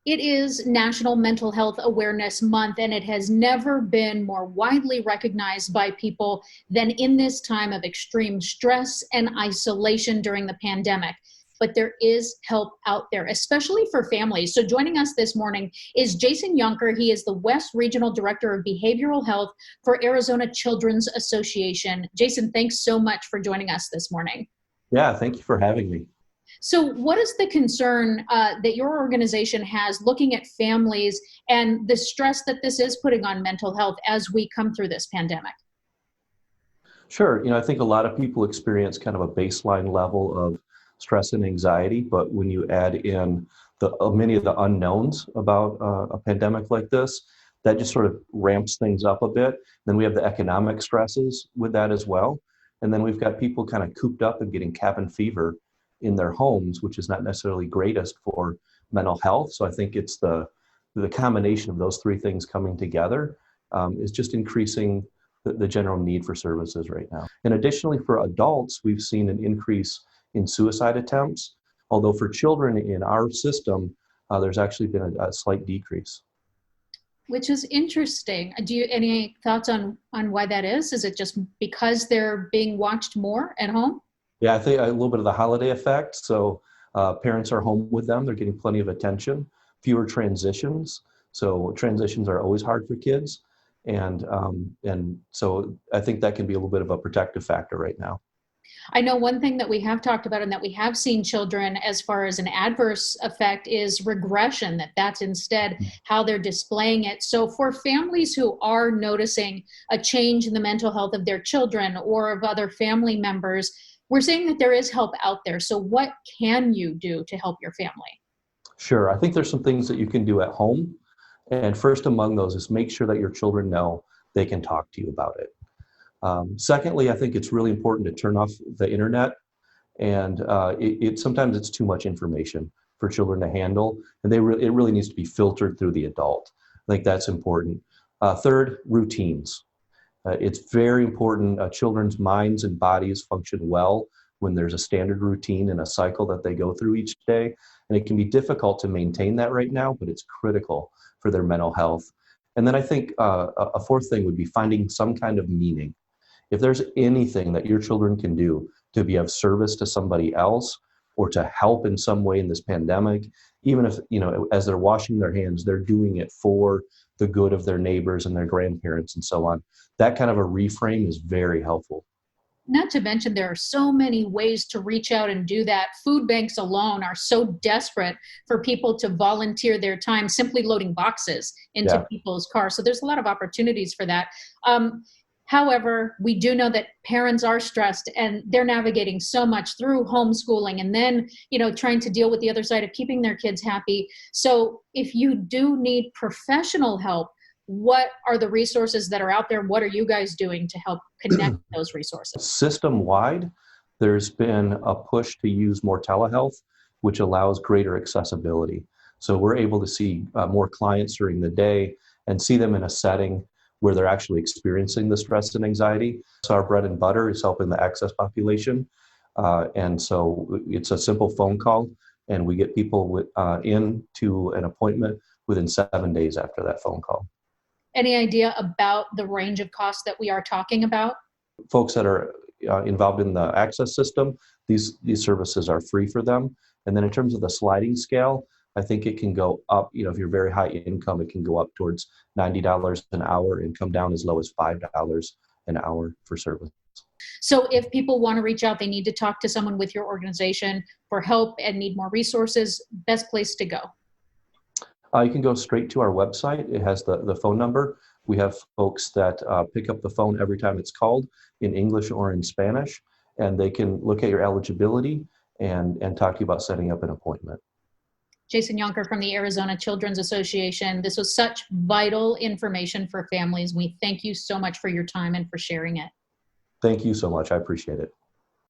It is National Mental Health Awareness Month, and it has never been more widely recognized by people than in this time of extreme stress and isolation during the pandemic. But there is help out there, especially for families. So joining us this morning is Jason Yonker. He is the West Regional Director of Behavioral Health for Arizona Children's Association. Jason, thanks so much for joining us this morning. Yeah, thank you for having me. So what is the concern that your organization has looking at families and the stress that this is putting on mental health as we come through this pandemic? Sure. I think a lot of people experience kind of a baseline level of stress and anxiety, but when you add in the many of the unknowns about a pandemic like this, that just sort of ramps things up a bit. Then we have the economic stresses with that as well. And then we've got people kind of cooped up and getting cabin fever in their homes, which is not necessarily greatest for mental health. So I think it's the combination of those three things coming together is just increasing the general need for services right now. And additionally, for adults, we've seen an increase in suicide attempts, although for children in our system, there's actually been a slight decrease. Which is interesting. Do you any thoughts on why that is? Is it just because they're being watched more at home? Yeah, I think a little bit of the holiday effect. So parents are home with them, they're getting plenty of attention, fewer transitions. So transitions are always hard for kids. And so I think that can be a little bit of a protective factor right now. I know one thing that we have talked about and that we have seen children as far as an adverse effect is regression, that's instead how they're displaying it. So for families who are noticing a change in the mental health of their children or of other family members, we're saying that there is help out there. So what can you do to help your family? Sure, I think there's some things that you can do at home. And first among those is make sure that your children know they can talk to you about it. Secondly, I think it's really important to turn off the internet, and sometimes it's too much information for children to handle, and it really needs to be filtered through the adult. I think that's important. Third, routines. It's very important. Children's minds and bodies function well when there's a standard routine and a cycle that they go through each day, and it can be difficult to maintain that right now, but it's critical for their mental health. And then I think a fourth thing would be finding some kind of meaning. If there's anything that your children can do to be of service to somebody else or to help in some way in this pandemic, even if, as they're washing their hands, they're doing it for the good of their neighbors and their grandparents and so on, that kind of a reframe is very helpful. Not to mention, there are so many ways to reach out and do that. Food banks alone are so desperate for people to volunteer their time simply loading boxes into people's cars. So there's a lot of opportunities for that. However, we do know that parents are stressed and they're navigating so much through homeschooling and then, trying to deal with the other side of keeping their kids happy. So if you do need professional help, what are the resources that are out there? What are you guys doing to help connect those resources? System-wide, there's been a push to use more telehealth, which allows greater accessibility. So we're able to see more clients during the day and see them in a setting where they're actually experiencing the stress and anxiety. So our bread and butter is helping the access population. And so it's a simple phone call, and we get people into an appointment within 7 days after that phone call. Any idea about the range of costs that we are talking about? Folks that are involved in the access system, these services are free for them. And then in terms of the sliding scale, I think it can go up, if you're very high income, it can go up towards $90 an hour and come down as low as $5 an hour for service. So if people want to reach out, they need to talk to someone with your organization for help and need more resources, best place to go. You can go straight to our website. It has the phone number. We have folks that pick up the phone every time it's called in English or in Spanish, and they can look at your eligibility and talk to you about setting up an appointment. Jason Yonker from the Arizona Children's Association. This was such vital information for families. We thank you so much for your time and for sharing it. Thank you so much. I appreciate it.